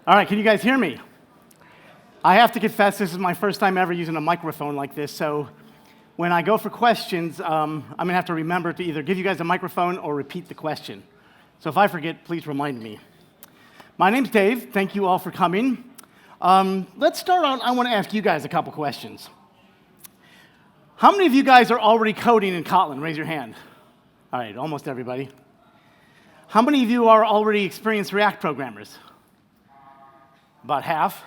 All right, can you guys hear me? I have to confess, this is my first time ever using a microphone like this, so when I go for questions, I'm going to have to remember to either give you guys a microphone or repeat the question. So if I forget, please remind me. My name's Dave. Thank you all for coming. Let's start out. I want to ask you guys a couple questions. How many of you guys are already coding in Kotlin? Raise your hand. All right, almost everybody. How many of you are already experienced React programmers? About half.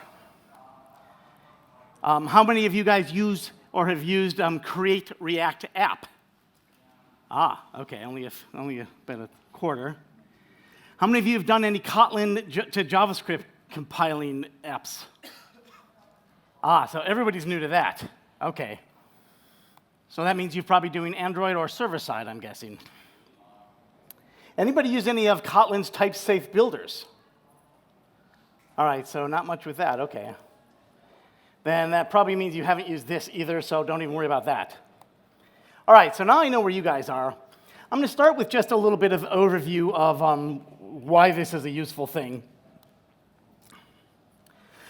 How many of you guys use or have used Create React App? Okay, only about a quarter. How many of you have done any Kotlin to JavaScript compiling apps? So everybody's new to that. Okay. So that means you're probably doing Android or server-side, I'm guessing. Anybody use any of Kotlin's type-safe builders? All right, so not much with that, okay. Then that probably means you haven't used this either, so don't even worry about that. All right, so now I know where you guys are. I'm going to start with just a little bit of overview of why this is a useful thing.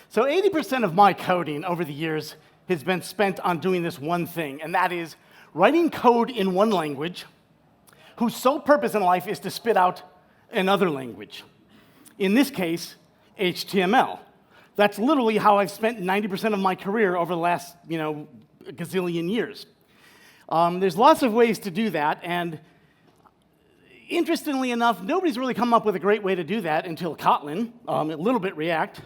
So 80% of my coding over the years has been spent on doing this one thing, and that is writing code in one language whose sole purpose in life is to spit out another language. In this case, HTML. That's literally how I've spent 90% of my career over the last, gazillion years. There's lots of ways to do that, and interestingly enough, nobody's really come up with a great way to do that until Kotlin, a little bit React.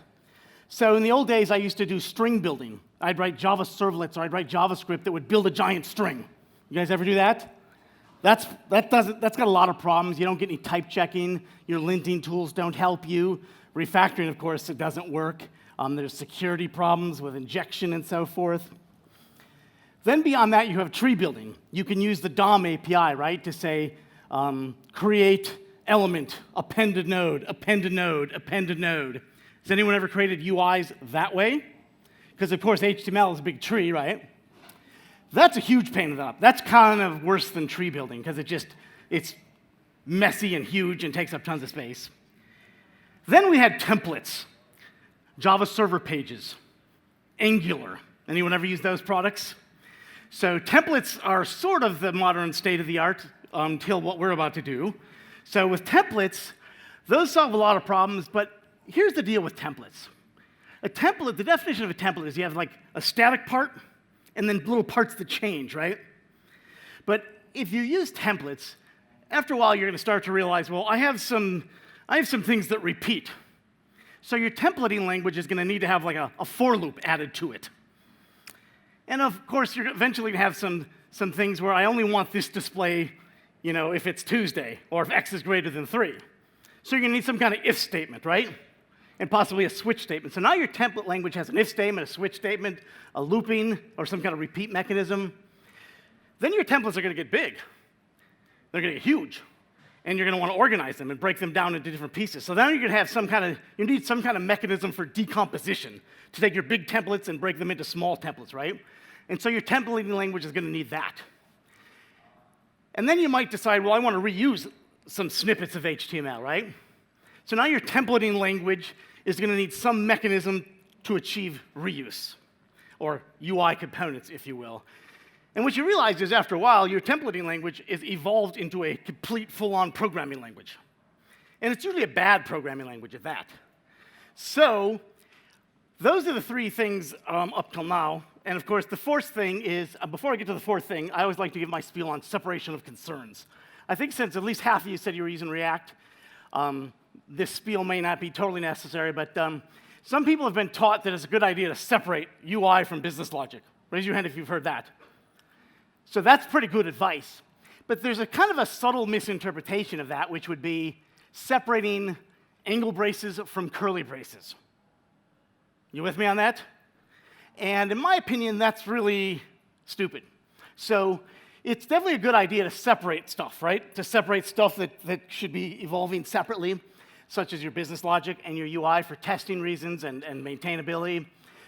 So in the old days, I used to do string building. I'd write Java servlets, or I'd write JavaScript that would build a giant string. You guys ever do that? That's got a lot of problems. You don't get any type checking. Your linting tools don't help you. Refactoring, of course, it doesn't work. There's security problems with injection and so forth. Then beyond that, you have tree building. You can use the DOM API, right, to say, create element, append a node, append a node, append a node. Has anyone ever created UIs that way? Because, of course, HTML is a big tree, right? That's a huge pain in the butt. That's kind of worse than tree building, because it's messy and huge and takes up tons of space. Then we had templates, Java server pages, Angular. Anyone ever use those products? So templates are sort of the modern state of the art until what we're about to do. So with templates, those solve a lot of problems, but here's the deal with templates. A template, the definition of a template is you have like a static part and then little parts that change, right? But if you use templates, after a while you're going to start to realize, well, I have some things that repeat. So your templating language is going to need to have like a for loop added to it. And of course, you're eventually going to have some things where I only want this display, if it's Tuesday, or if X is greater than 3. So you're going to need some kind of if statement, right? And possibly a switch statement. So now your template language has an if statement, a switch statement, a looping, or some kind of repeat mechanism. Then your templates are going to get big. They're going to get huge. And you're going to want to organize them and break them down into different pieces. So now you're going to have you need some kind of mechanism for decomposition to take your big templates and break them into small templates, right? And so your templating language is going to need that. And then you might decide, well, I want to reuse some snippets of HTML, right? So now your templating language is going to need some mechanism to achieve reuse, or UI components, if you will. And what you realize is, after a while, your templating language is evolved into a complete, full-on programming language. And it's usually a bad programming language at that. So those are the three things up till now. And of course, the fourth thing is, before I get to the fourth thing, I always like to give my spiel on separation of concerns. I think since at least half of you said you were using React, this spiel may not be totally necessary, but some people have been taught that it's a good idea to separate UI from business logic. Raise your hand if you've heard that. So that's pretty good advice. But there's a kind of a subtle misinterpretation of that, which would be separating angle braces from curly braces. You with me on that? And in my opinion, that's really stupid. So it's definitely a good idea to separate stuff, right? To separate stuff that should be evolving separately, such as your business logic and your UI for testing reasons and maintainability.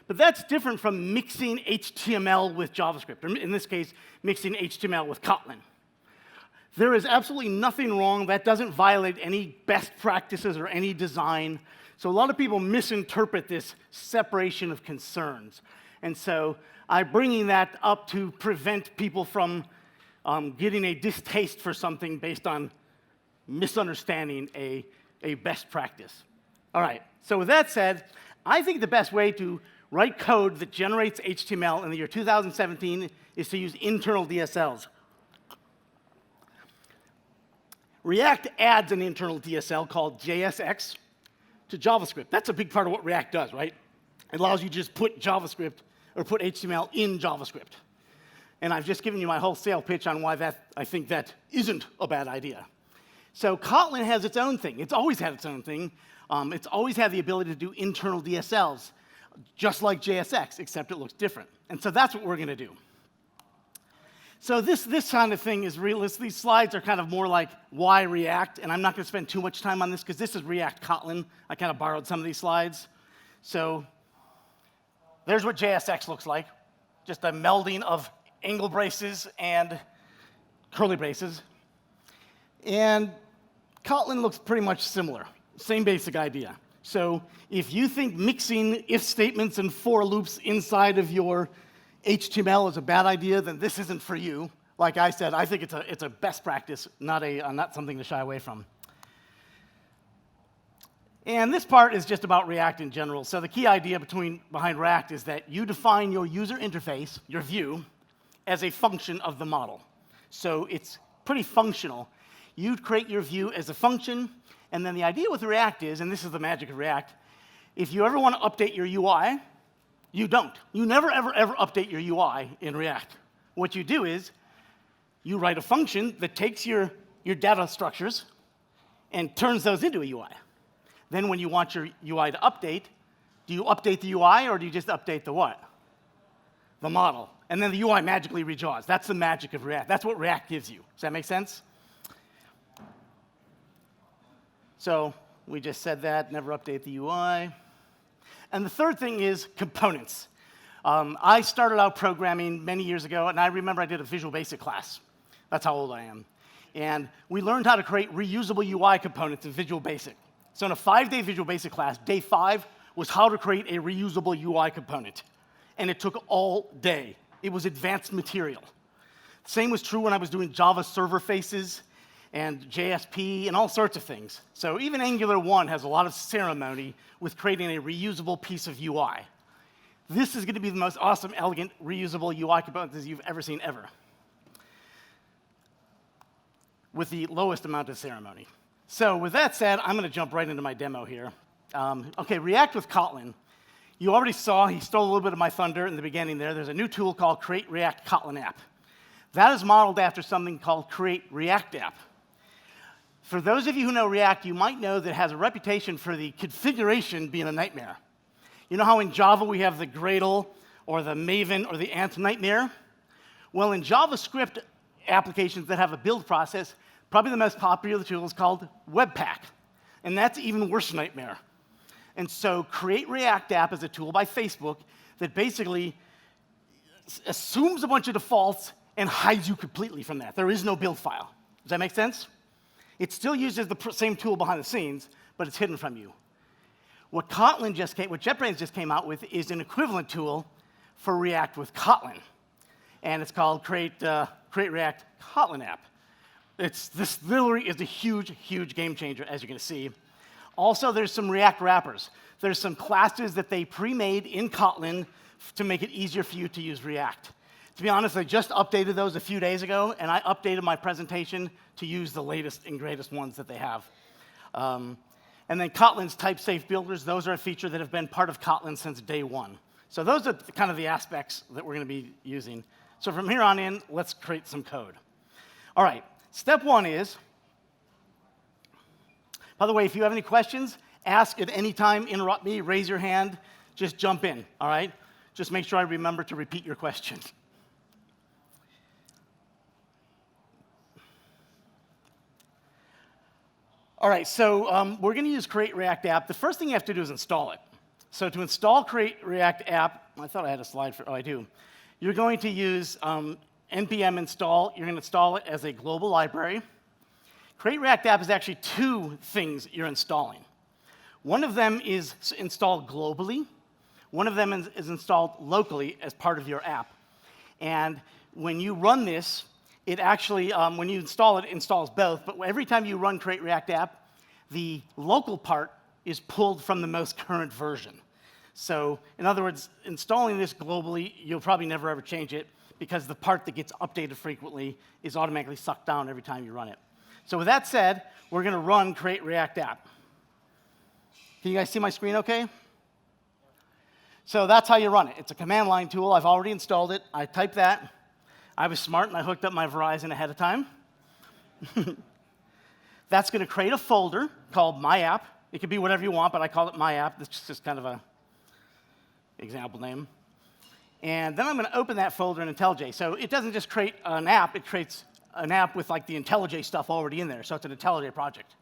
But that's different from mixing HTML with JavaScript, or in this case, mixing HTML with Kotlin. There is absolutely nothing wrong. That doesn't violate any best practices or any design. So a lot of people misinterpret this separation of concerns. And so I'm bringing that up to prevent people from getting a distaste for something based on misunderstanding a best practice. All right, so with that said, I think the best way to write code that generates HTML in the year 2017 is to use internal DSLs. React adds an internal DSL called JSX to JavaScript. That's a big part of what React does, right? It allows you to just put JavaScript or put HTML in JavaScript. And I've just given you my wholesale pitch on why I think that isn't a bad idea. So Kotlin has its own thing. It's always had its own thing. It's always had the ability to do internal DSLs, just like JSX, except it looks different. And so that's what we're going to do. So this kind of thing is realistic. These slides are kind of more like why React, and I'm not going to spend too much time on this because this is React Kotlin. I kind of borrowed some of these slides. So there's what JSX looks like, just a melding of angle braces and curly braces. And Kotlin looks pretty much similar, same basic idea. So if you think mixing if statements and for loops inside of your HTML is a bad idea, then this isn't for you. Like I said, I think it's a best practice, not something to shy away from. And this part is just about React in general. So the key idea behind React is that you define your user interface, your view, as a function of the model. So it's pretty functional. You create your view as a function, and then the idea with React is, and this is the magic of React, if you ever want to update your UI, you don't. You never, ever, ever update your UI in React. What you do is you write a function that takes your data structures and turns those into a UI. Then when you want your UI to update, do you update the UI or do you just update the what? The model. And then the UI magically redraws. That's the magic of React. That's what React gives you. Does that make sense? So we just said that, never update the UI. And the third thing is components. I started out programming many years ago, and I remember I did a Visual Basic class. That's how old I am. And we learned how to create reusable UI components in Visual Basic. So in a 5-day Visual Basic class, day 5 was how to create a reusable UI component. And it took all day. It was advanced material. Same was true when I was doing Java server faces and JSP and all sorts of things. So even Angular 1 has a lot of ceremony with creating a reusable piece of UI. This is going to be the most awesome, elegant, reusable UI components you've ever seen ever, with the lowest amount of ceremony. So with that said, I'm going to jump right into my demo here. OK, React with Kotlin. You already saw, he stole a little bit of my thunder in the beginning there. There's a new tool called Create React Kotlin App. That is modeled after something called Create React App. For those of you who know React, you might know that it has a reputation for the configuration being a nightmare. You know how in Java we have the Gradle or the Maven or the Ant nightmare? Well, in JavaScript applications that have a build process, probably the most popular tool is called webpack. And that's even worse nightmare. And so Create React App is a tool by Facebook that basically assumes a bunch of defaults and hides you completely from that. There is no build file. Does that make sense? It still uses the same tool behind the scenes, but it's hidden from you. What JetBrains just came out with is an equivalent tool for React with Kotlin. And it's called Create React Kotlin App. This literally is a huge, huge game changer, as you're going to see. Also, there's some React wrappers. There's some classes that they pre-made in Kotlin to make it easier for you to use React. To be honest, I just updated those a few days ago, and I updated my presentation to use the latest and greatest ones that they have. And then Kotlin's type-safe builders, those are a feature that have been part of Kotlin since day 1. So those are kind of the aspects that we're going to be using. So from here on in, let's create some code. All right, step 1 is, by the way, if you have any questions, ask at any time, interrupt me, raise your hand, just jump in, all right? Just make sure I remember to repeat your question. All right, so we're going to use Create React App. The first thing you have to do is install it. So to install Create React App, I thought I had a slide for, oh, I do. You're going to use npm install, you're going to install it as a global library. Create React App is actually two things you're installing. One of them is installed globally. One of them is installed locally as part of your app. And when you run this, it actually, when you install it, it installs both. But every time you run Create React App, the local part is pulled from the most current version. So in other words, installing this globally, you'll probably never ever change it because the part that gets updated frequently is automatically sucked down every time you run it. So with that said, we're going to run Create React App. Can you guys see my screen okay? So that's how you run it. It's a command line tool. I've already installed it. I type that. I was smart, and I hooked up my Verizon ahead of time. That's going to create a folder called My App. It could be whatever you want, but I call it My App. That's just kind of an example name. And then I'm going to open that folder in IntelliJ. So it doesn't just create an app. It creates an app with like the IntelliJ stuff already in there. So it's an IntelliJ project.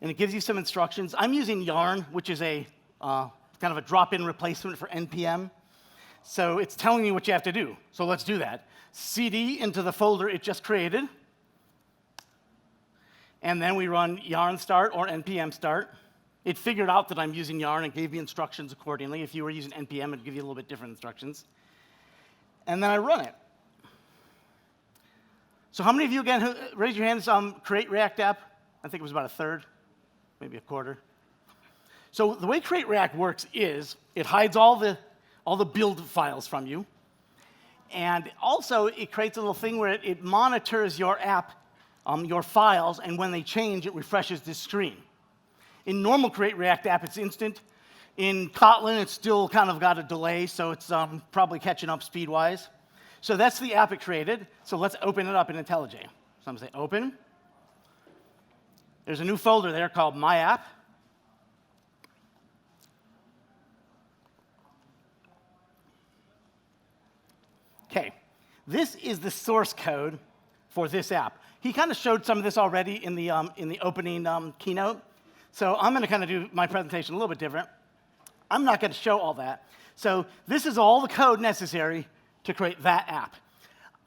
And it gives you some instructions. I'm using Yarn, which is a kind of a drop-in replacement for NPM. So it's telling you what you have to do. So let's do that. CD into the folder it just created. And then we run yarn start or npm start. It figured out that I'm using yarn and gave me instructions accordingly. If you were using npm, it would give you a little bit different instructions. And then I run it. So how many of you, again, raise your hands, Create React App? I think it was about a third, maybe a quarter. So the way Create React works is it hides all the build files from you. And also, it creates a little thing where it monitors your app, your files, and when they change, it refreshes this screen. In normal Create React App, it's instant. In Kotlin, it's still kind of got a delay, so it's probably catching up speed-wise. So that's the app it created. So let's open it up in IntelliJ. So I'm going to say Open. There's a new folder there called My App. OK, this is the source code for this app. He kind of showed some of this already in the opening keynote. So I'm going to kind of do my presentation a little bit different. I'm not going to show all that. So this is all the code necessary to create that app.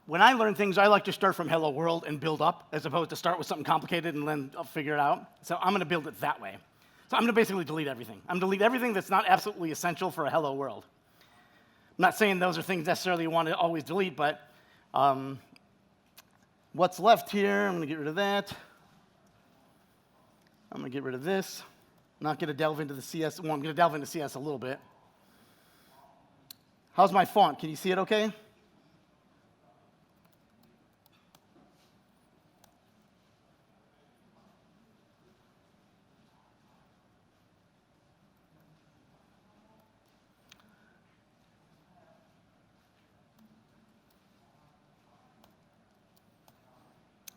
When I learn things, I like to start from hello world and build up, as opposed to start with something complicated and then I'll figure it out. So I'm going to build it that way. So I'm going to basically delete everything. I'm going to delete everything that's not absolutely essential for a hello world. I'm not saying those are things necessarily you want to always delete, but what's left here, I'm going to get rid of that. I'm going to get rid of this. I'm not going to delve into the CS. Well, I'm going to delve into CS a little bit. How's my font? Can you see it okay?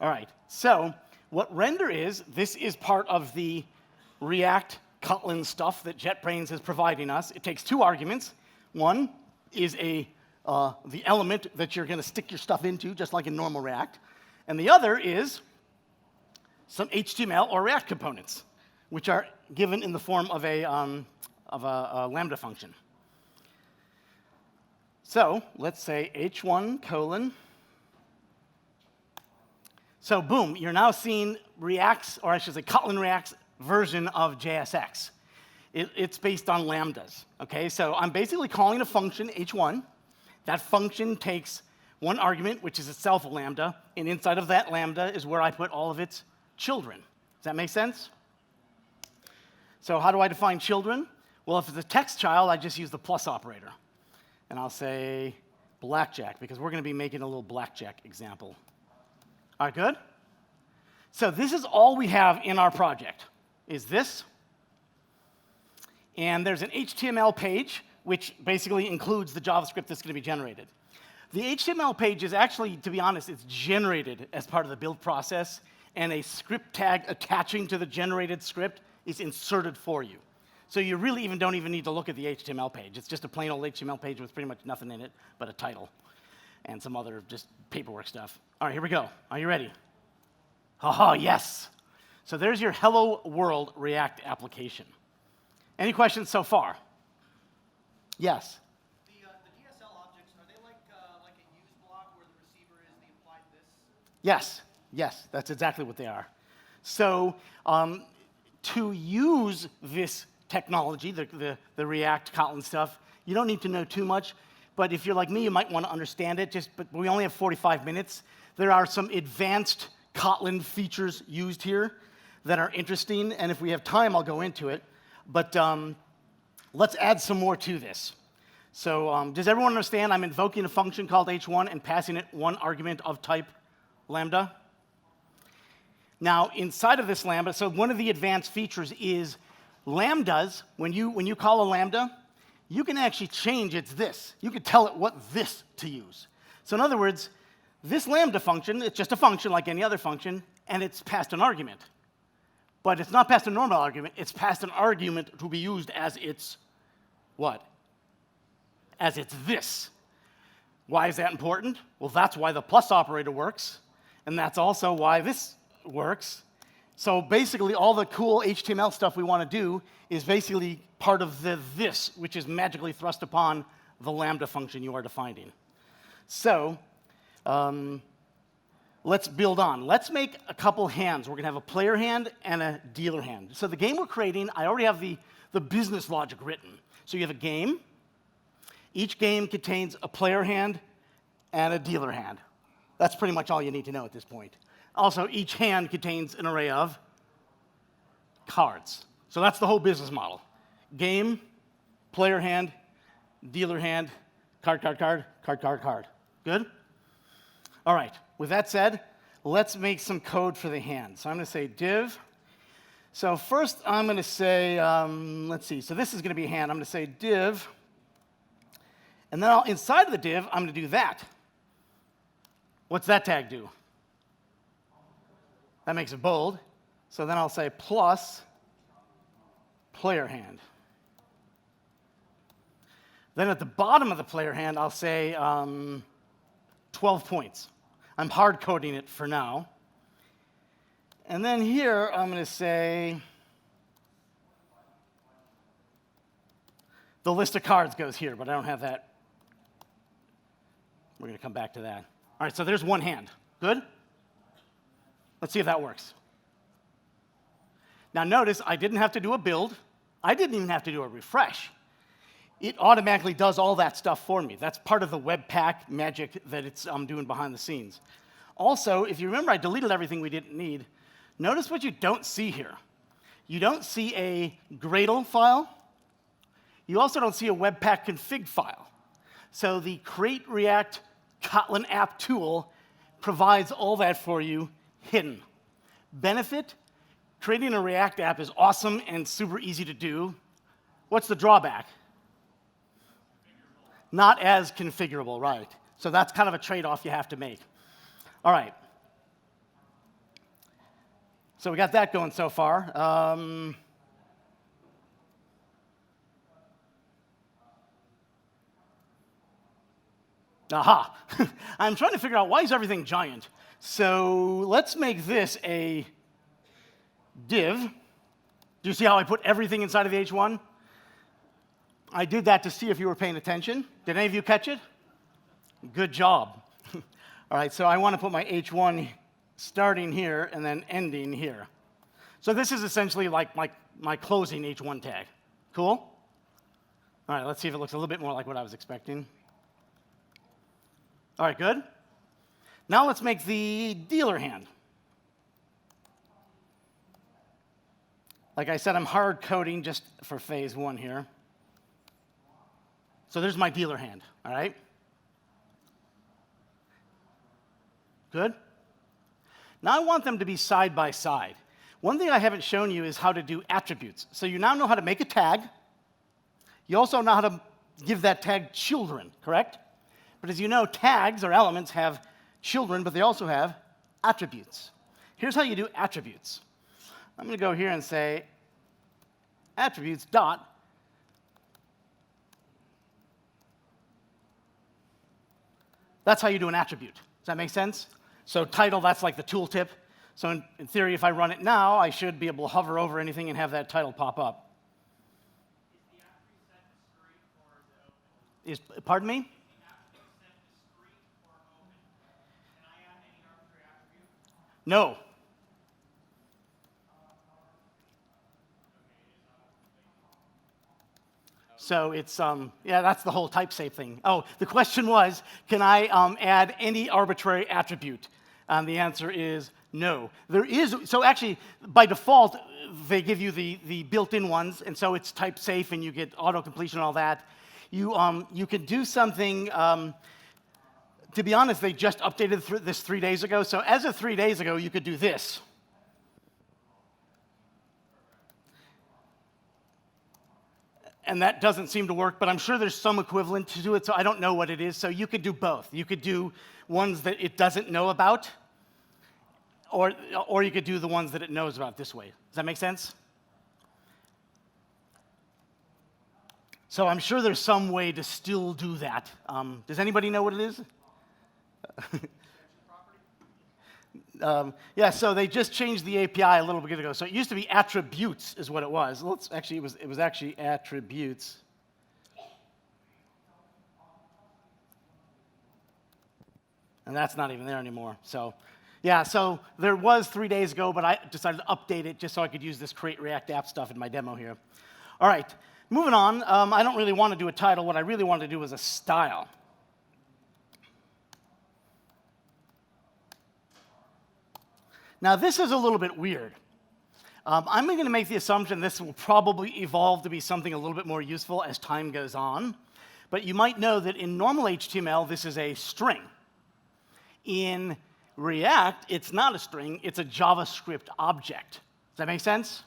All right, so what render is, this is part of the React Kotlin stuff that JetBrains is providing us. It takes two arguments. One is the element that you're going to stick your stuff into, just like in normal React. And the other is some HTML or React components, which are given in the form of a lambda function. So let's say h1 colon. So boom, you're now seeing React's, or I should say Kotlin React's version of JSX. It's based on lambdas, okay? So I'm basically calling a function, h1. That function takes one argument, which is itself a lambda, and inside of that lambda is where I put all of its children. Does that make sense? So how do I define children? Well, if it's a text child, I just use the plus operator. And I'll say blackjack, because we're going to be making a little blackjack example. All right, good? So this is all we have in our project, is this. And there's an HTML page, which basically includes the JavaScript that's going to be generated. The HTML page is actually, to be honest, it's generated as part of the build process, and a script tag attaching to the generated script is inserted for you. So you really don't even need to look at the HTML page. It's just a plain old HTML page with pretty much nothing in it but a title and some other just paperwork stuff. All right, here we go. Are you ready? Haha, yes. So there's your Hello World React application. Any questions so far? Yes? The DSL objects, are they like Yes, yes, that's exactly what they are. So to use this technology, the React Kotlin stuff, you don't need to know too much. But if you're like me, you might want to understand it. But we only have 45 minutes. There are some advanced Kotlin features used here that are interesting. And if we have time, I'll go into it. But let's add some more to this. So does everyone understand? I'm invoking a function called h1 and passing it one argument of type lambda. Now, inside of this lambda, so one of the advanced features is lambdas. When you call a lambda, you can actually change its this. You can tell it what this to use. So in other words, this lambda function, it's just a function like any other function, and it's passed an argument. But it's not passed a normal argument. It's passed an argument to be used as its what? As its this. Why is that important? Well, that's why the plus operator works, and that's also why this works. So basically, all the cool HTML stuff we want to do is basically part of the this, which is magically thrust upon the lambda function you are defining. So let's build on. Let's make a couple hands. We're going to have a player hand and a dealer hand. So the game we're creating, I already have the business logic written. So you have a game. Each game contains a player hand and a dealer hand. That's pretty much all you need to know at this point. Also, each hand contains an array of cards. So that's the whole business model. Game, player hand, dealer hand, card, card, card, card, card, card. Good? All right. With that said, let's make some code for the hand. So I'm going to say div. So first, I'm going to say, let's see. So this is going to be a hand. I'm going to say div. And then inside of the div, I'm going to do that. What's that tag do? That makes it bold. So then I'll say plus player hand. Then at the bottom of the player hand, I'll say 12 points. I'm hard coding it for now. And then here, I'm going to say the list of cards goes here, but I don't have that. We're going to come back to that. All right, so there's one hand. Good? Let's see if that works. Now notice I didn't have to do a build. I didn't even have to do a refresh. It automatically does all that stuff for me. That's part of the webpack magic that it's doing behind the scenes. Also, if you remember, I deleted everything we didn't need. Notice what you don't see here. You don't see a Gradle file. You also don't see a webpack config file. So the Create React Kotlin app tool provides all that for you hidden. Benefit, creating a React app is awesome and super easy to do. What's the drawback? Not as configurable, right. So that's kind of a trade-off you have to make. All right. So we got that going so far. Aha. I'm trying to figure out why is everything giant. So let's make this a div. Do you see how I put everything inside of the H1? I did that to see if you were paying attention. Did any of you catch it? Good job. All right, so I want to put my H1 starting here and then ending here. So this is essentially like my closing H1 tag. Cool? All right, let's see if it looks a little bit more like what I was expecting. All right, good. Now let's make the dealer hand. Like I said, I'm hard coding just for phase one here. So there's my dealer hand, all right? Good? Now I want them to be side by side. One thing I haven't shown you is how to do attributes. So you now know how to make a tag. You also know how to give that tag children, correct? But as you know, tags or elements have children, but they also have attributes. Here's how you do attributes. I'm going to go here and say attributes dot. That's how you do an attribute. Does that make sense? So title, that's like the tooltip. So in theory, if I run it now, I should be able to hover over anything and have that title pop up. Pardon me? No. So it's, yeah, that's the whole type safe thing. Oh, the question was, can I add any arbitrary attribute? The answer is no. There is, so actually, by default, they give you the built-in ones, and so it's type safe, and you get auto-completion and all that. You can do something, to be honest, they just updated this 3 days ago, so as of 3 days ago, you could do this. And that doesn't seem to work, but I'm sure there's some equivalent to it, so I don't know what it is. So you could do both. You could do ones that it doesn't know about, or you could do the ones that it knows about this way. Does that make sense? So I'm sure there's some way to still do that. Does anybody know what it is? Yeah, so they just changed the API a little bit ago. So it used to be attributes is what it was. It was actually attributes. And that's not even there anymore. So yeah, so there was 3 days ago, but I decided to update it just so I could use this create React app stuff in my demo here. All right, moving on. I don't really want to do a title. What I really wanted to do was a style. Now, this is a little bit weird. I'm going to make the assumption this will probably evolve to be something a little bit more useful as time goes on. But you might know that in normal HTML, this is a string. In React, it's not a string. It's a JavaScript object. Does that make sense?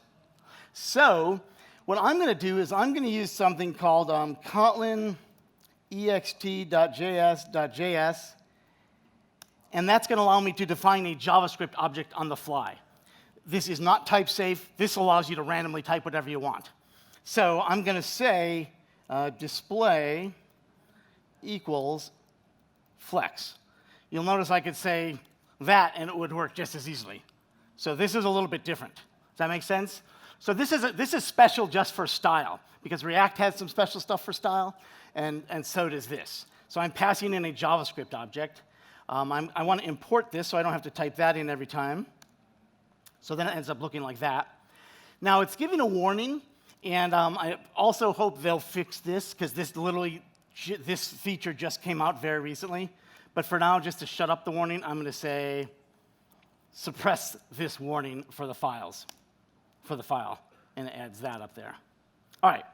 So what I'm going to do is I'm going to use something called Kotlin ext.js.js. And that's going to allow me to define a JavaScript object on the fly. This is not type safe. This allows you to randomly type whatever you want. So I'm going to say display equals flex. You'll notice I could say that, and it would work just as easily. So this is a little bit different. Does that make sense? So this is special just for style, because React has some special stuff for style, and so does this. So I'm passing in a JavaScript object. I want to import this so I don't have to type that in every time. So then it ends up looking like that. Now, it's giving a warning, and I also hope they'll fix this, because this feature just came out very recently. But for now, just to shut up the warning, I'm going to say suppress this warning for the file, and it adds that up there. All right.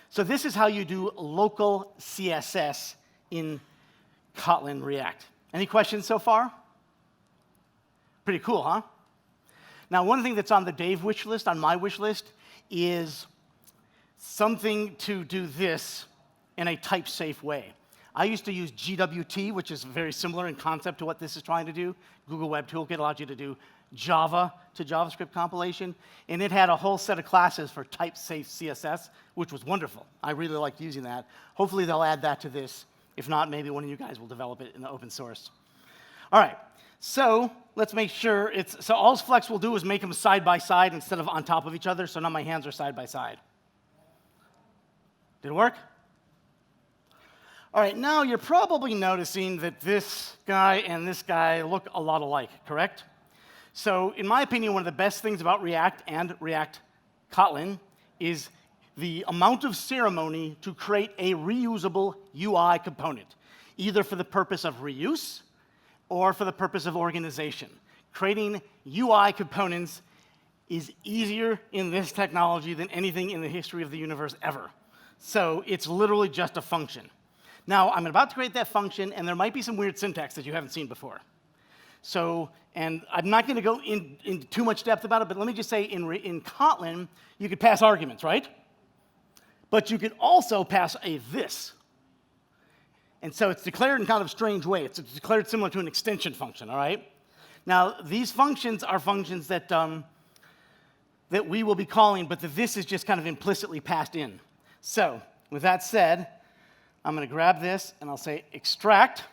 So this is how you do local CSS in Kotlin React. Any questions so far? Pretty cool, huh? Now, one thing that's on the Dave wish list, on my wish list, is something to do this in a type-safe way. I used to use GWT, which is very similar in concept to what this is trying to do. Google Web Toolkit allows you to do Java to JavaScript compilation, and it had a whole set of classes for type-safe CSS, which was wonderful. I really liked using that. Hopefully, they'll add that to this. If not, maybe one of you guys will develop it in the open source. All right, so let's make sure so all Flex will do is make them side by side instead of on top of each other, so now my hands are side by side. Did it work? All right, now you're probably noticing that this guy and this guy look a lot alike, correct? So in my opinion, one of the best things about React and React Kotlin is the amount of ceremony to create a reusable UI component, either for the purpose of reuse or for the purpose of organization. Creating UI components is easier in this technology than anything in the history of the universe ever. So it's literally just a function. Now, I'm about to create that function, and there might be some weird syntax that you haven't seen before. So, and I'm not going to go into too much depth about it, but let me just say in Kotlin, you could pass arguments, right? But you could also pass a this. And so it's declared in kind of a strange way. It's declared similar to an extension function, all right? Now, these functions are functions that we will be calling, but the this is just kind of implicitly passed in. So, with that said, I'm going to grab this, and I'll say extract.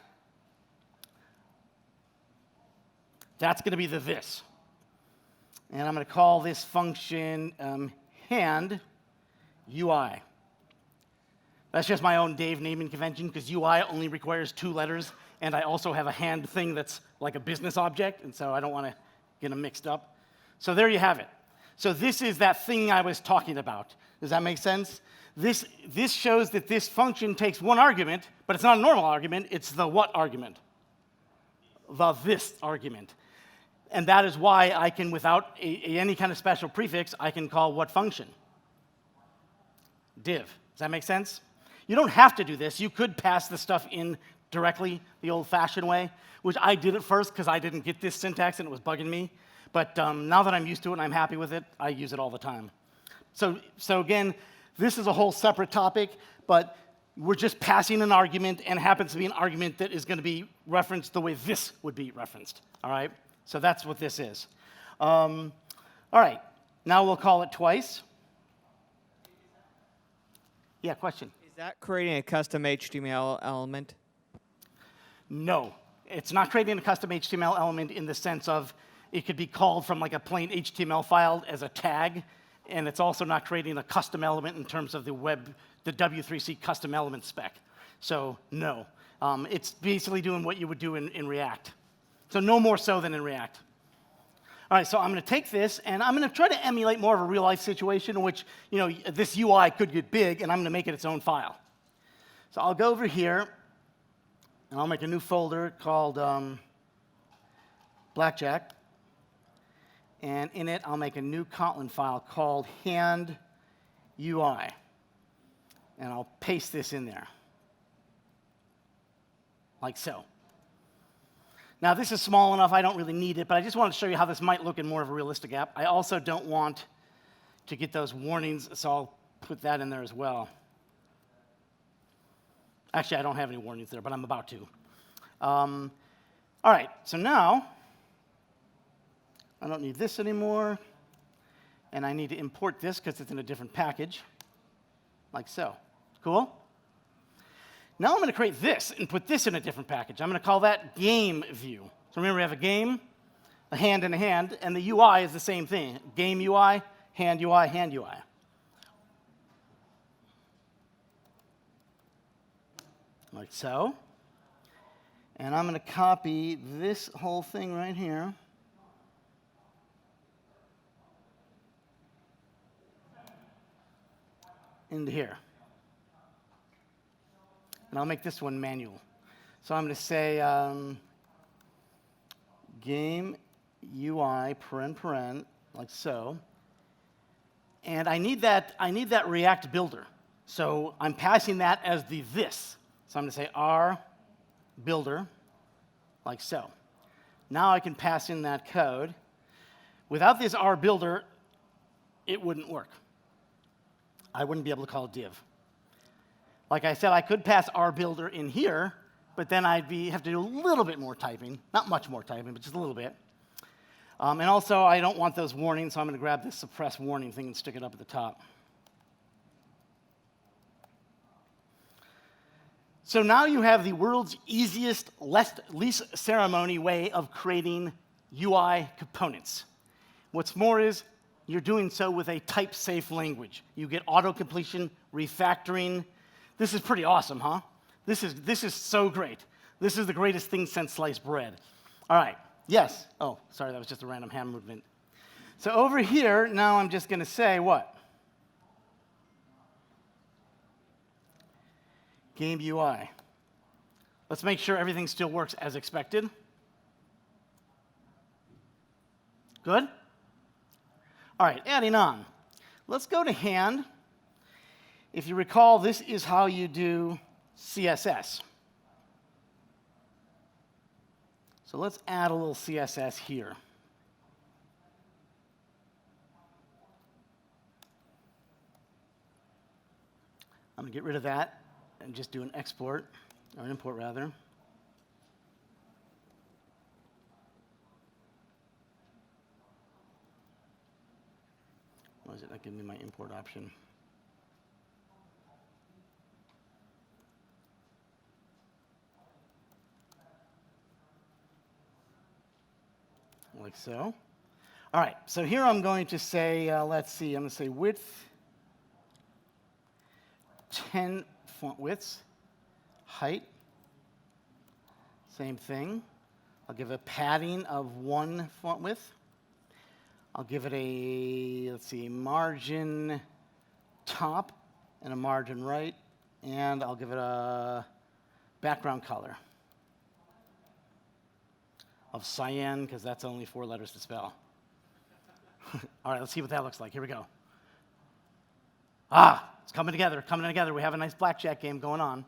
That's going to be the this. And I'm going to call this function hand UI. That's just my own Dave naming convention, because UI only requires 2 letters, and I also have a hand thing that's like a business object, and so I don't want to get them mixed up. So there you have it. So this is that thing I was talking about. Does that make sense? This shows that this function takes one argument, but it's not a normal argument, it's the what argument? The this argument. And that is why I can, without any kind of special prefix, I can call what function? Div. Does that make sense? You don't have to do this. You could pass the stuff in directly the old-fashioned way, which I did at first because I didn't get this syntax and it was bugging me. But now that I'm used to it and I'm happy with it, I use it all the time. So again, this is a whole separate topic, but we're just passing an argument, and it happens to be an argument that is going to be referenced the way this would be referenced. All right? So that's what this is. All right. Now we'll call it twice. Yeah, question. Is that creating a custom HTML element? No. It's not creating a custom HTML element in the sense of it could be called from like a plain HTML file as a tag, and it's also not creating a custom element in terms of the W3C custom element spec. So no. It's basically doing what you would do in React. So no more so than in React. All right, so I'm going to take this, and I'm going to try to emulate more of a real-life situation in which, this UI could get big, and I'm going to make it its own file. So I'll go over here, and I'll make a new folder called Blackjack. And in it, I'll make a new Kotlin file called hand UI. And I'll paste this in there, like so. Now, this is small enough, I don't really need it, but I just wanted to show you how this might look in more of a realistic app. I also don't want to get those warnings, so I'll put that in there as well. Actually, I don't have any warnings there, but I'm about to. All right, so now, I don't need this anymore, and I need to import this because it's in a different package, like so. Cool? Now I'm going to create this and put this in a different package. I'm going to call that game view. So remember, we have a game, a hand, and a hand, and the UI is the same thing. Game UI, hand UI, hand UI. Like so. And I'm going to copy this whole thing right here. Into here. And I'll make this one manual. So I'm going to say game UI paren, like so. And I need that React builder. So I'm passing that as the this. So I'm going to say R builder, like so. Now I can pass in that code. Without this R builder, it wouldn't work. I wouldn't be able to call it div. Like I said, I could pass R builder in here, but then I'd have to do a little bit more typing. Not much more typing, but just a little bit. And also, I don't want those warnings, so I'm going to grab this suppress warning thing and stick it up at the top. So now you have the world's easiest, least ceremony way of creating UI components. What's more is, you're doing so with a type-safe language. You get auto-completion, refactoring. This is pretty awesome, huh? This is so great. This is the greatest thing since sliced bread. All right, yes. Oh, sorry, that was just a random hand movement. So over here, now I'm just going to say what? Game UI. Let's make sure everything still works as expected. Good? All right, adding on. Let's go to hand. If you recall, this is how you do CSS. So let's add a little CSS here. I'm going to get rid of that and just do an export, or an import rather. Why is it not giving me my import option? Like so. All right, so here I'm going to say, let's see, I'm going to say width, 10 font widths, height, same thing. I'll give a padding of 1 font width. I'll give it a, let's see, margin top and a margin right, and I'll give it a background color of cyan, because that's only 4 letters to spell. All right, let's see what that looks like. Here we go. Ah, it's coming together, coming together. We have a nice blackjack game going on.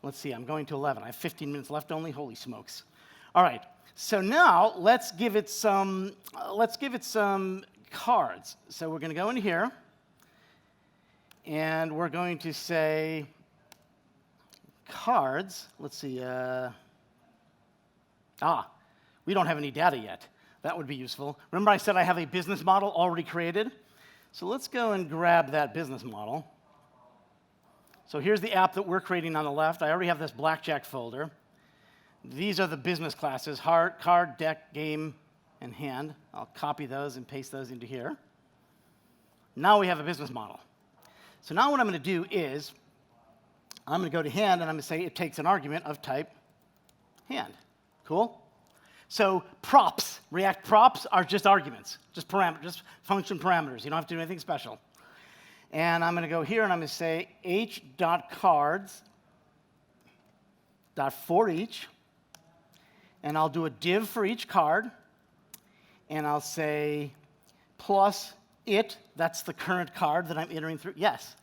Let's see, I'm going to 11. I have 15 minutes left only. Holy smokes. All right, so now let's give it some cards. So we're going to go into here, and we're going to say cards. Let's see. We don't have any data yet. That would be useful. Remember I said I have a business model already created? So let's go and grab that business model. So here's the app that we're creating on the left. I already have this blackjack folder. These are the business classes: heart, card, deck, game, and hand. I'll copy those and paste those into here. Now we have a business model. So now what I'm going to do is I'm going to go to hand, and I'm going to say it takes an argument of type hand. Cool? So props, React props are just arguments, just function parameters. You don't have to do anything special. And I'm going to go here, and I'm going to say h.cards.forEach, and I'll do a div for each card, and I'll say plus it, that's the current card that I'm iterating through. Yes?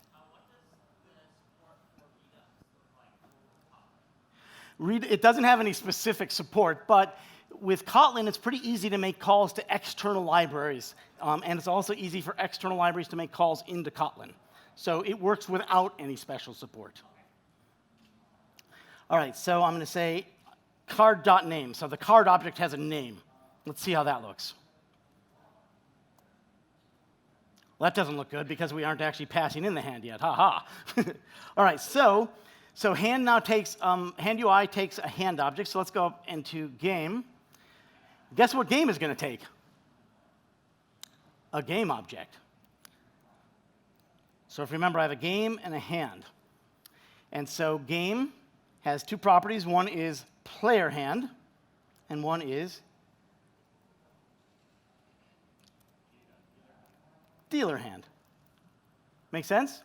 It doesn't have any specific support, but with Kotlin, it's pretty easy to make calls to external libraries, and it's also easy for external libraries to make calls into Kotlin. So it works without any special support. All right, so I'm going to say card.name. So the card object has a name. Let's see how that looks. Well, that doesn't look good because we aren't actually passing in the hand yet. Ha ha. All right, so hand now takes, hand UI takes a hand object. So let's go up into game. Guess what game is going to take? A game object. So if you remember, I have a game and a hand. And so game has 2 properties. One is player hand, and one is dealer hand. Make sense?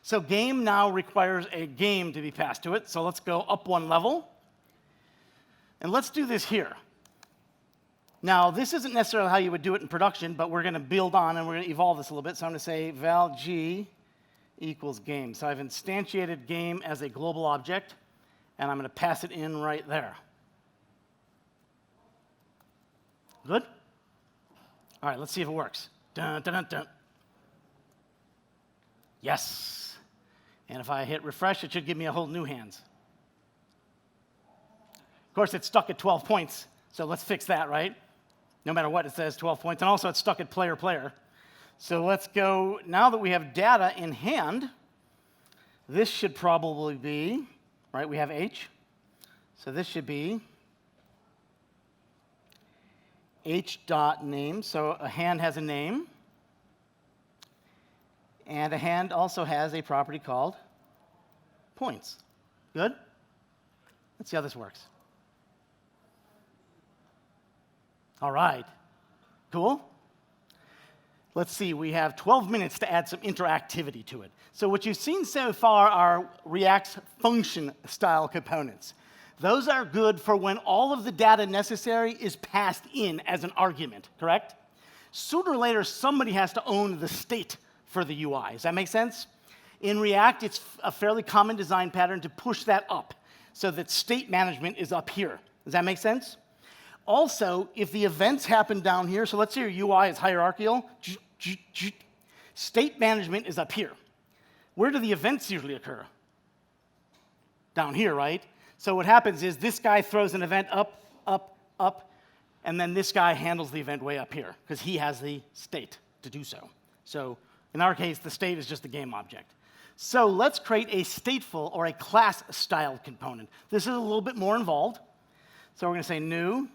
So game now requires a game to be passed to it. So let's go up 1 level. And let's do this here. Now, this isn't necessarily how you would do it in production, but we're going to build on, and we're going to evolve this a little bit. So I'm going to say val g equals game. So I've instantiated game as a global object, and I'm going to pass it in right there. Good? All right, let's see if it works. Dun, dun, dun, dun. Yes. And if I hit refresh, it should give me a whole new hands. Of course, it's stuck at 12 points, so let's fix that, right? No matter what, it says 12 points. And also, it's stuck at player. So let's go, now that we have data in hand, this should probably be, right, we have h. So this should be h.name. So a hand has a name. And a hand also has a property called points. Good? Let's see how this works. All right. Cool? Let's see. We have 12 minutes to add some interactivity to it. So what you've seen so far are React's function-style components. Those are good for when all of the data necessary is passed in as an argument, correct? Sooner or later, somebody has to own the state for the UI. Does that make sense? In React, it's a fairly common design pattern to push that up so that state management is up here. Does that make sense? Also, if the events happen down here, so let's say your UI is hierarchical, state management is up here. Where do the events usually occur? Down here, right? So what happens is this guy throws an event up, up, up, and then this guy handles the event way up here because he has the state to do so. So in our case, the state is just the game object. So let's create a stateful or a class-styled component. This is a little bit more involved. So we're going to say new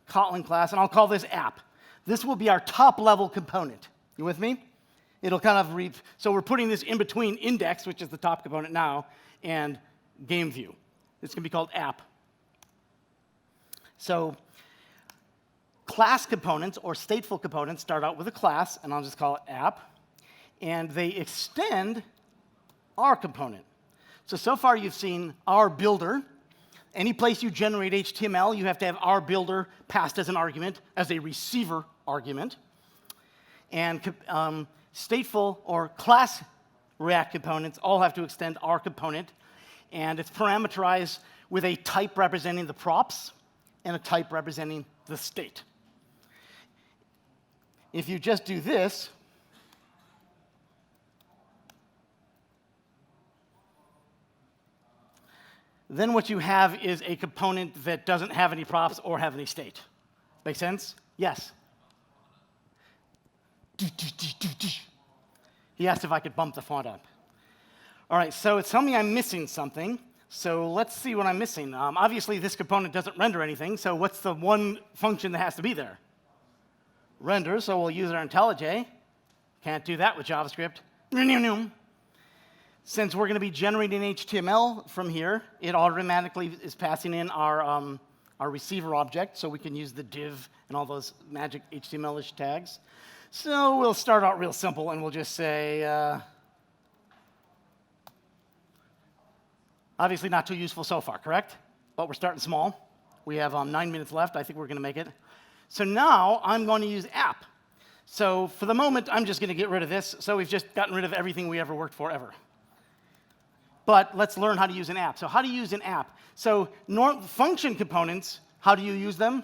Kotlin class, and I'll call this app. This will be our top-level component. You with me? It'll kind of read. So we're putting this in between index, which is the top component now, and game view. It's going to be called app. So class components or stateful components start out with a class, and I'll just call it app, and they extend our component. So far you've seen our builder. Any place you generate HTML, you have to have our builder passed as an argument, as a receiver argument. And stateful or class React components all have to extend our component, and it's parameterized with a type representing the props and a type representing the state. If you just do this, then what you have is a component that doesn't have any props or have any state. Make sense? Yes? He asked if I could bump the font up. All right, so it's telling me I'm missing something. So let's see what I'm missing. Obviously, this component doesn't render anything, so what's the one function that has to be there? Render, so we'll use our IntelliJ. Can't do that with JavaScript. Since we're going to be generating HTML from here, it automatically is passing in our receiver object, so we can use the div and all those magic HTML-ish tags. So we'll start out real simple, and we'll just say, obviously not too useful so far, correct? But we're starting small. We have 9 minutes left. I think we're going to make it. So now I'm going to use app. So for the moment, I'm just going to get rid of this. So we've just gotten rid of everything we ever worked for ever. But let's learn how to use an app. So how to use an app? So function components, how do you use them?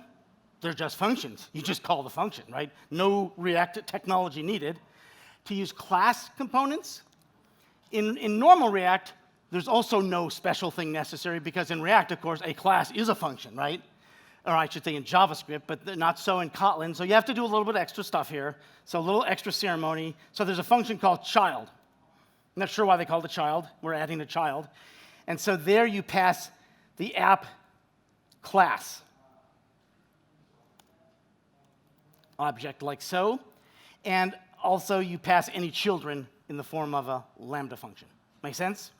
They're just functions. You just call the function, right? No React technology needed. To use class components, in normal React, there's also no special thing necessary because in React, of course, a class is a function, right? Or I should say in JavaScript, but not so in Kotlin. So you have to do a little bit of extra stuff here. So a little extra ceremony. So there's a function called child. I'm not sure why they called it child. We're adding a child. And so there you pass the app class object like so. And also you pass any children in the form of a lambda function. Make sense?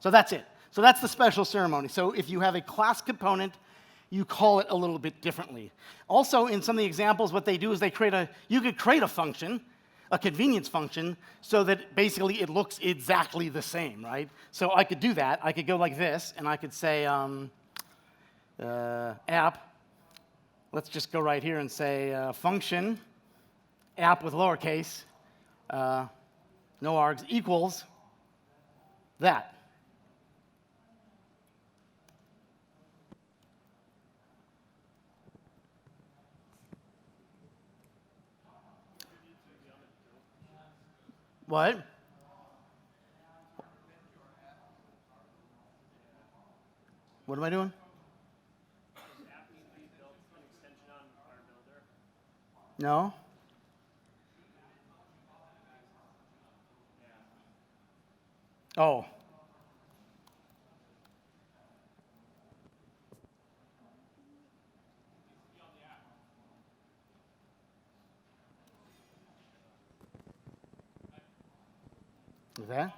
So that's it. So that's the special ceremony. So if you have a class component, you call it a little bit differently. Also, in some of the examples, what they do is you could create a function, a convenience function, so that basically it looks exactly the same, right? So I could do that. I could go like this, and I could say app. Let's just go right here and say function, app with lowercase, no args, equals that. What? What am I doing? No. Oh. Is that?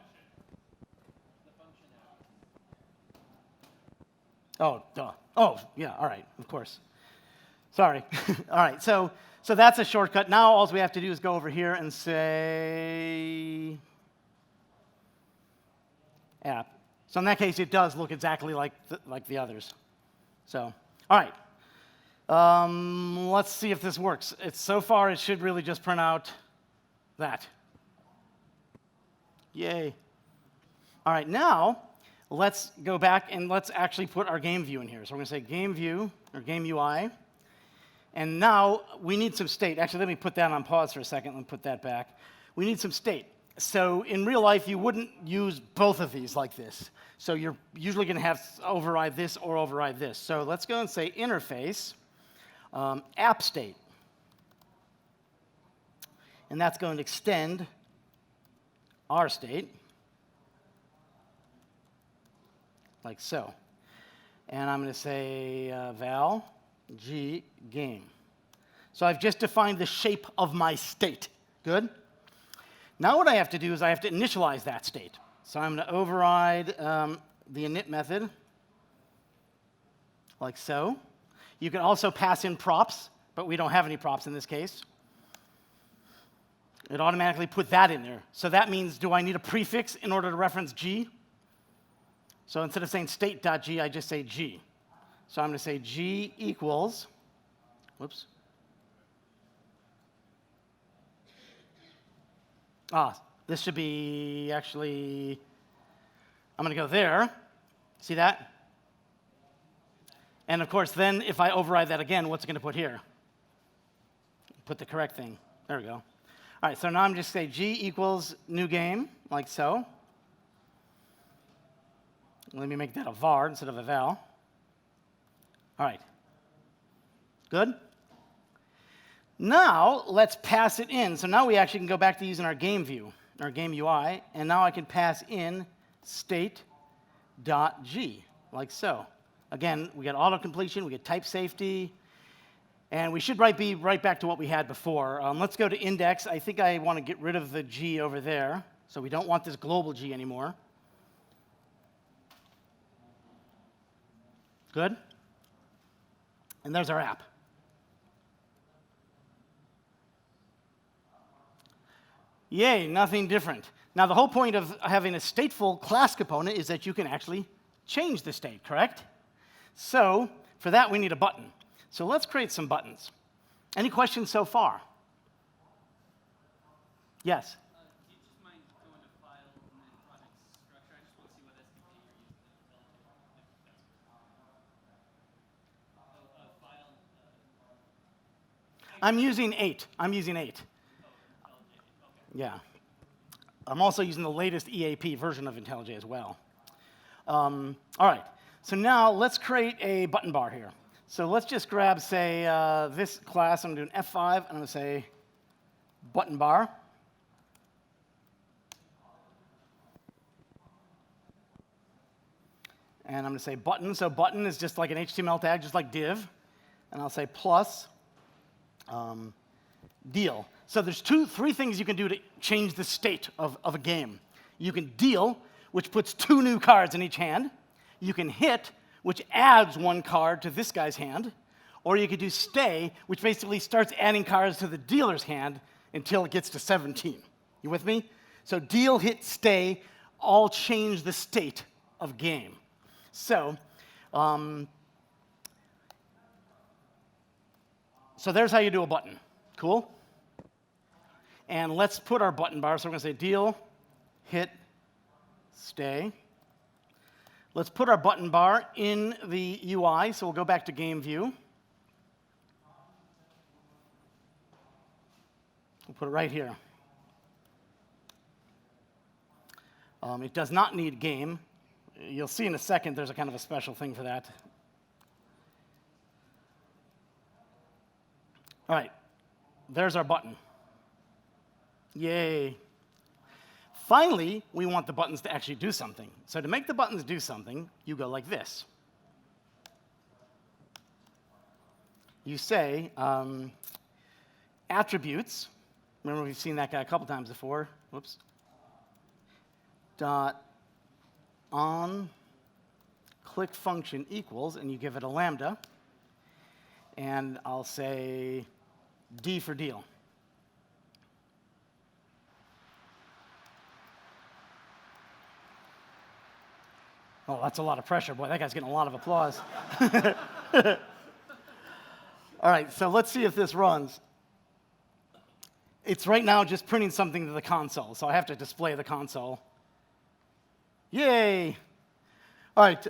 Oh, duh. Oh, yeah, all right, of course. Sorry. All right, so that's a shortcut. Now all we have to do is go over here and say app. So in that case, it does look exactly like the others. So, all right. Let's see if this works. So far, it should really just print out that. Yay. All right, now let's go back and let's actually put our game view in here. So we're going to say game view or game UI. And now we need some state. Actually, let me put that on pause for a second. Let me put that back. We need some state. So in real life, you wouldn't use both of these like this. So you're usually going to have override this or override this. So let's go and say interface app state. And that's going to extend our state, like so. And I'm going to say val g game. So I've just defined the shape of my state. Good? Now what I have to do is I have to initialize that state. So I'm going to override the init method, like so. You can also pass in props but we don't have any props in this case. It automatically put that in there. So that means, do I need a prefix in order to reference G? So instead of saying state.g, I just say G. So I'm going to say G equals, whoops. This should be actually, I'm going to go there. See that? And of course, then if I override that again, what's it going to put here? Put the correct thing. There we go. All right, so now I'm just say G equals new game, like so. Let me make that a var instead of a val. All right. Good? Now, let's pass it in. So now we actually can go back to using our game view, our game UI, and now I can pass in state.g, like so. Again, we get auto-completion, we get type safety, and we should be right back to what we had before. Let's go to index. I think I want to get rid of the G over there, so we don't want this global G anymore. Good? And there's our app. Yay, nothing different. Now, the whole point of having a stateful class component is that you can actually change the state, correct? So, for that, we need a button. So let's create some buttons. Any questions so far? Yes? Do you just mind going to file and then project structure? I just want to see what SDK you're using to develop. File. I'm using 8. Yeah. I'm also using the latest EAP version of IntelliJ as well. All right. So now let's create a button bar here. So let's just grab, say, this class. I'm doing F5, and I'm going to say button bar. And I'm going to say button. So button is just like an HTML tag, just like div. And I'll say plus deal. So there's three things you can do to change the state of a game. You can deal, which puts 2 new cards in each hand. You can hit, which adds 1 card to this guy's hand. Or you could do stay, which basically starts adding cards to the dealer's hand until it gets to 17. You with me? So deal, hit, stay all change the state of game. So, so there's how you do a button. Cool? And let's put our button bar. So we're going to say deal, hit, stay. Let's put our button bar in the UI. So we'll go back to game view. We'll put it right here. It does not need game. You'll see in a second there's a kind of a special thing for that. All right. There's our button. Yay. Finally, we want the buttons to actually do something. So to make the buttons do something, you go like this. You say attributes. Remember, we've seen that guy a couple times before. Whoops. Dot on click function equals, and you give it a lambda. And I'll say D for deal. Oh, that's a lot of pressure. Boy, that guy's getting a lot of applause. All right, so let's see if this runs. It's right now just printing something to the console, so I have to display the console. Yay! All right,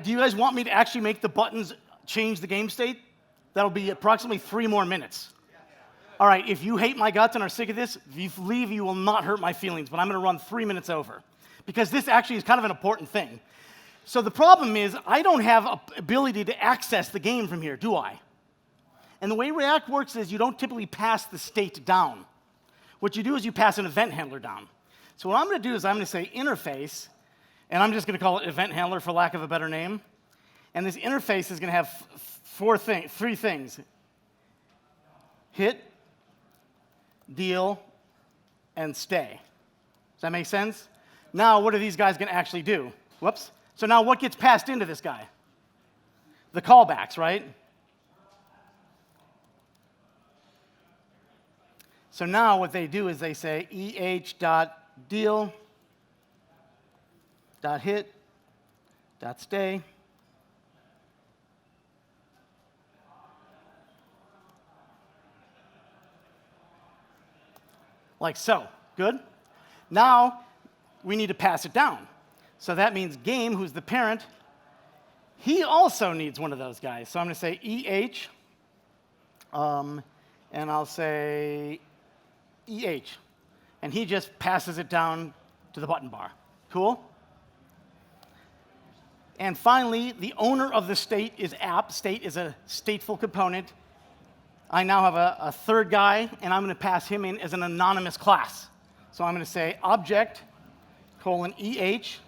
do you guys want me to actually make the buttons change the game state? That'll be approximately 3 more minutes. All right, if you hate my guts and are sick of this, if you leave, you will not hurt my feelings, but I'm going to run 3 minutes over. Because this actually is kind of an important thing. So the problem is, I don't have an ability to access the game from here, do I? And the way React works is you don't typically pass the state down. What you do is you pass an event handler down. So what I'm going to do is I'm going to say interface, and I'm just going to call it event handler for lack of a better name. And this interface is going to have 3 things. Hit, deal, and stay. Does that make sense? Now, what are these guys going to actually do? Whoops. So now what gets passed into this guy? The callbacks, right? So now what they do is they say eh.deal.hit.stay. Like so. Good? Now we need to pass it down. So that means game, who's the parent, he also needs one of those guys. So I'm going to say EH, and I'll say EH. And he just passes it down to the button bar. Cool? And finally, the owner of the state is app. State is a stateful component. I now have a third guy, and I'm going to pass him in as an anonymous class. So I'm going to say object, :EH,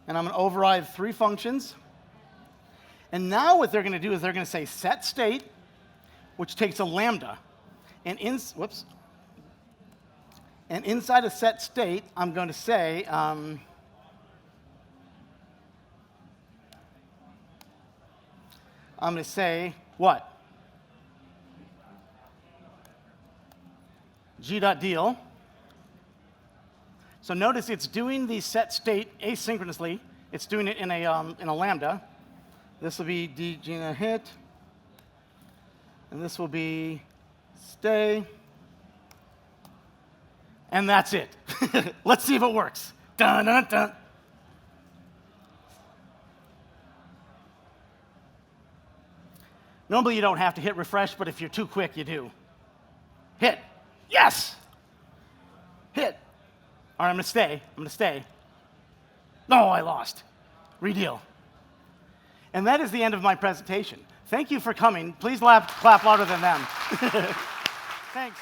and I'm going to override 3 functions. And now what they're going to do is they're going to say set state, which takes a lambda. And and inside of set state, I'm going to say, I'm going to say what? G.deal. So notice it's doing the set state asynchronously. It's doing it in a lambda. This will be hit, and this will be stay, and that's it. Let's see if it works. Dun, dun, dun. Normally you don't have to hit refresh, but if you're too quick, you do. Hit. Yes! Hit. All right, I'm going to stay. I'm going to stay. No, I lost. Redeal. And that is the end of my presentation. Thank you for coming. Please clap louder than them. Thanks.